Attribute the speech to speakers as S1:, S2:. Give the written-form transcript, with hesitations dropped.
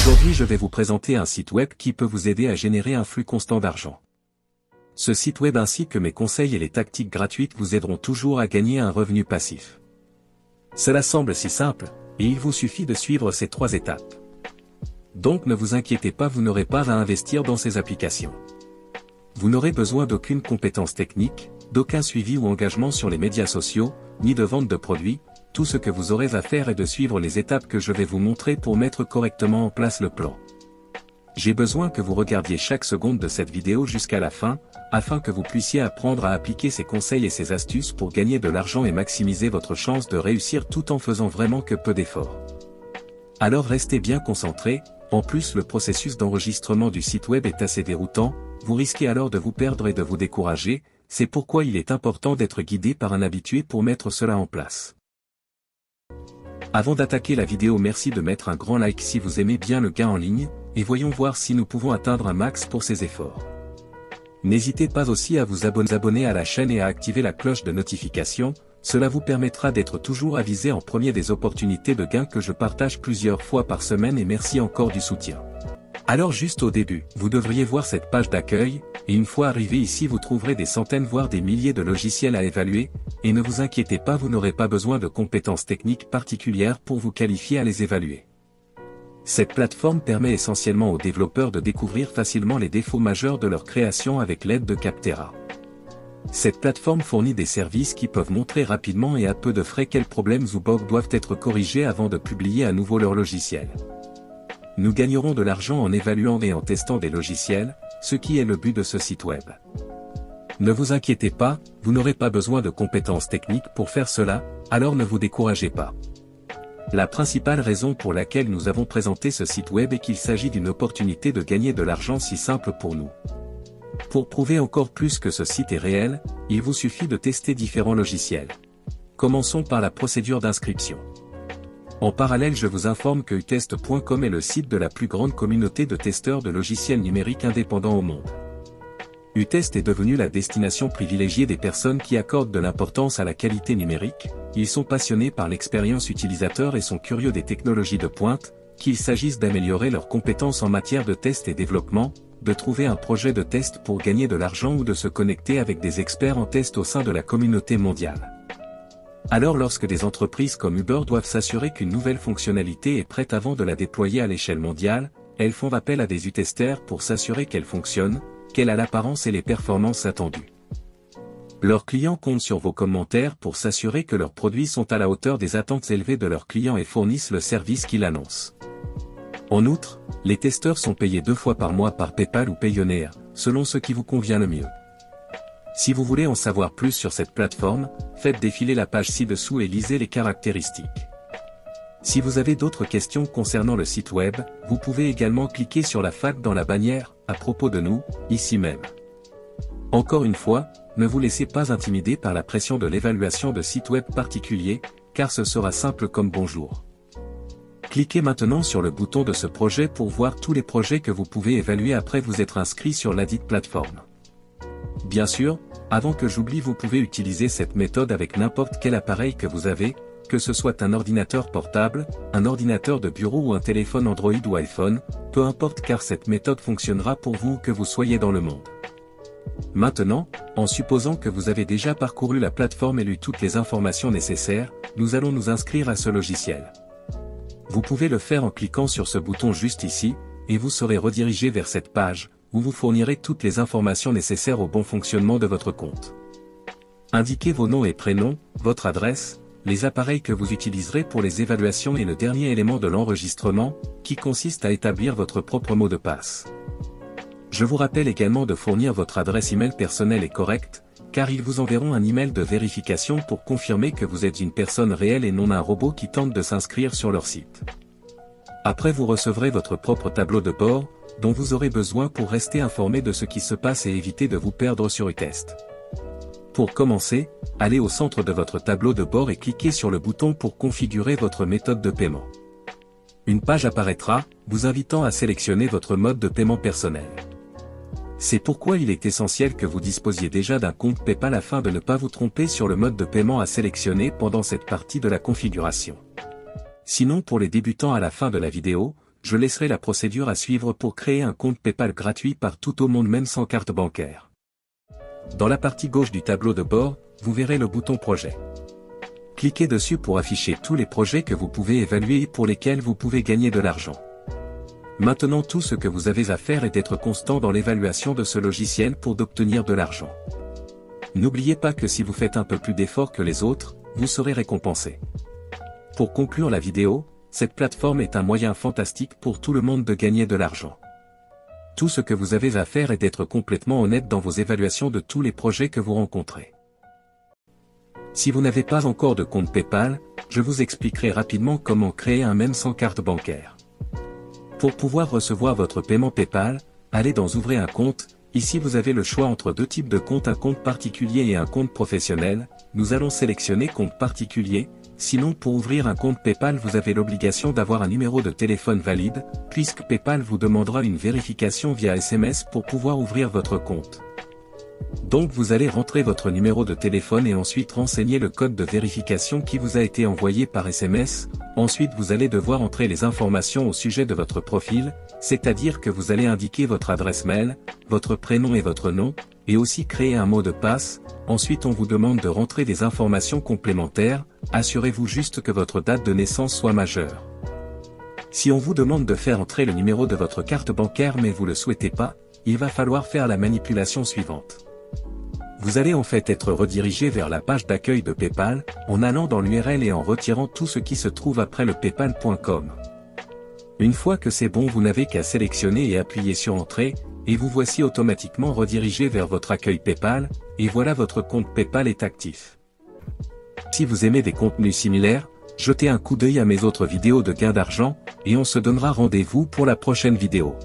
S1: Aujourd'hui je vais vous présenter un site web qui peut vous aider à générer un flux constant d'argent. Ce site web ainsi que mes conseils et les tactiques gratuites vous aideront toujours à gagner un revenu passif. Cela semble si simple, et il vous suffit de suivre ces 3 étapes. Donc ne vous inquiétez pas, vous n'aurez pas à investir dans ces applications. Vous n'aurez besoin d'aucune compétence technique, d'aucun suivi ou engagement sur les médias sociaux, ni de vente de produits. Tout ce que vous aurez à faire est de suivre les étapes que je vais vous montrer pour mettre correctement en place le plan. J'ai besoin que vous regardiez chaque seconde de cette vidéo jusqu'à la fin, afin que vous puissiez apprendre à appliquer ces conseils et ces astuces pour gagner de l'argent et maximiser votre chance de réussir tout en faisant vraiment que peu d'efforts. Alors restez bien concentrés, en plus le processus d'enregistrement du site web est assez déroutant, vous risquez alors de vous perdre et de vous décourager, c'est pourquoi il est important d'être guidé par un habitué pour mettre cela en place. Avant d'attaquer la vidéo, merci de mettre un grand like si vous aimez bien le gain en ligne, et voyons voir si nous pouvons atteindre un max pour ces efforts. N'hésitez pas aussi à vous abonner à la chaîne et à activer la cloche de notification, cela vous permettra d'être toujours avisé en premier des opportunités de gain que je partage plusieurs fois par semaine et merci encore du soutien. Alors juste au début, vous devriez voir cette page d'accueil, et une fois arrivé ici vous trouverez des centaines voire des milliers de logiciels à évaluer, et ne vous inquiétez pas, vous n'aurez pas besoin de compétences techniques particulières pour vous qualifier à les évaluer. Cette plateforme permet essentiellement aux développeurs de découvrir facilement les défauts majeurs de leur création avec l'aide de Capterra. Cette plateforme fournit des services qui peuvent montrer rapidement et à peu de frais quels problèmes ou bugs doivent être corrigés avant de publier à nouveau leur logiciel. Nous gagnerons de l'argent en évaluant et en testant des logiciels, ce qui est le but de ce site web. Ne vous inquiétez pas, vous n'aurez pas besoin de compétences techniques pour faire cela, alors ne vous découragez pas. La principale raison pour laquelle nous avons présenté ce site web est qu'il s'agit d'une opportunité de gagner de l'argent si simple pour nous. Pour prouver encore plus que ce site est réel, il vous suffit de tester différents logiciels. Commençons par la procédure d'inscription. En parallèle, je vous informe que utest.com est le site de la plus grande communauté de testeurs de logiciels numériques indépendants au monde. Utest est devenu la destination privilégiée des personnes qui accordent de l'importance à la qualité numérique, ils sont passionnés par l'expérience utilisateur et sont curieux des technologies de pointe, qu'il s'agisse d'améliorer leurs compétences en matière de test et développement, de trouver un projet de test pour gagner de l'argent ou de se connecter avec des experts en test au sein de la communauté mondiale. Alors lorsque des entreprises comme Uber doivent s'assurer qu'une nouvelle fonctionnalité est prête avant de la déployer à l'échelle mondiale, elles font appel à des U-testeurs pour s'assurer qu'elle fonctionne, qu'elle a l'apparence et les performances attendues. Leurs clients comptent sur vos commentaires pour s'assurer que leurs produits sont à la hauteur des attentes élevées de leurs clients et fournissent le service qu'ils annoncent. En outre, les testeurs sont payés 2 fois par mois par PayPal ou Payoneer, selon ce qui vous convient le mieux. Si vous voulez en savoir plus sur cette plateforme, faites défiler la page ci-dessous et lisez les caractéristiques. Si vous avez d'autres questions concernant le site web, vous pouvez également cliquer sur la FAQ dans la bannière « À propos de nous », ici même. Encore une fois, ne vous laissez pas intimider par la pression de l'évaluation de sites web particuliers, car ce sera simple comme bonjour. Cliquez maintenant sur le bouton de ce projet pour voir tous les projets que vous pouvez évaluer après vous être inscrit sur ladite plateforme. Bien sûr, avant que j'oublie, vous pouvez utiliser cette méthode avec n'importe quel appareil que vous avez, que ce soit un ordinateur portable, un ordinateur de bureau ou un téléphone Android ou iPhone, peu importe car cette méthode fonctionnera pour vous que vous soyez dans le monde. Maintenant, en supposant que vous avez déjà parcouru la plateforme et lu toutes les informations nécessaires, nous allons nous inscrire à ce logiciel. Vous pouvez le faire en cliquant sur ce bouton juste ici, et vous serez redirigé vers cette page, où vous fournirez toutes les informations nécessaires au bon fonctionnement de votre compte. Indiquez vos noms et prénoms, votre adresse, les appareils que vous utiliserez pour les évaluations et le dernier élément de l'enregistrement, qui consiste à établir votre propre mot de passe. Je vous rappelle également de fournir votre adresse email personnelle et correcte, car ils vous enverront un email de vérification pour confirmer que vous êtes une personne réelle et non un robot qui tente de s'inscrire sur leur site. Après vous recevrez votre propre tableau de bord, dont vous aurez besoin pour rester informé de ce qui se passe et éviter de vous perdre sur Utest. Pour commencer, allez au centre de votre tableau de bord et cliquez sur le bouton pour configurer votre méthode de paiement. Une page apparaîtra, vous invitant à sélectionner votre mode de paiement personnel. C'est pourquoi il est essentiel que vous disposiez déjà d'un compte PayPal afin de ne pas vous tromper sur le mode de paiement à sélectionner pendant cette partie de la configuration. Sinon, pour les débutants, à la fin de la vidéo, je laisserai la procédure à suivre pour créer un compte PayPal gratuit partout au monde même sans carte bancaire. Dans la partie gauche du tableau de bord, vous verrez le bouton projet. Cliquez dessus pour afficher tous les projets que vous pouvez évaluer et pour lesquels vous pouvez gagner de l'argent. Maintenant tout ce que vous avez à faire est d'être constant dans l'évaluation de ce logiciel pour d'obtenir de l'argent. N'oubliez pas que si vous faites un peu plus d'efforts que les autres, vous serez récompensé. Pour conclure la vidéo, cette plateforme est un moyen fantastique pour tout le monde de gagner de l'argent. Tout ce que vous avez à faire est d'être complètement honnête dans vos évaluations de tous les projets que vous rencontrez. Si vous n'avez pas encore de compte PayPal, je vous expliquerai rapidement comment créer un même sans carte bancaire. Pour pouvoir recevoir votre paiement PayPal, allez dans Ouvrir un compte. Ici vous avez le choix entre deux types de comptes, un compte particulier et un compte professionnel. Nous allons sélectionner compte particulier. Sinon pour ouvrir un compte PayPal vous avez l'obligation d'avoir un numéro de téléphone valide, puisque PayPal vous demandera une vérification via SMS pour pouvoir ouvrir votre compte. Donc vous allez rentrer votre numéro de téléphone et ensuite renseigner le code de vérification qui vous a été envoyé par SMS. Ensuite vous allez devoir entrer les informations au sujet de votre profil, c'est-à-dire que vous allez indiquer votre adresse mail, votre prénom et votre nom, et aussi créer un mot de passe. Ensuite on vous demande de rentrer des informations complémentaires, assurez-vous juste que votre date de naissance soit majeure. Si on vous demande de faire entrer le numéro de votre carte bancaire mais vous ne le souhaitez pas, il va falloir faire la manipulation suivante. Vous allez en fait être redirigé vers la page d'accueil de PayPal, en allant dans l'URL et en retirant tout ce qui se trouve après le paypal.com. Une fois que c'est bon vous n'avez qu'à sélectionner et appuyer sur Entrée, et vous voici automatiquement redirigé vers votre accueil PayPal, et voilà votre compte PayPal est actif. Si vous aimez des contenus similaires, jetez un coup d'œil à mes autres vidéos de gain d'argent, et on se donnera rendez-vous pour la prochaine vidéo.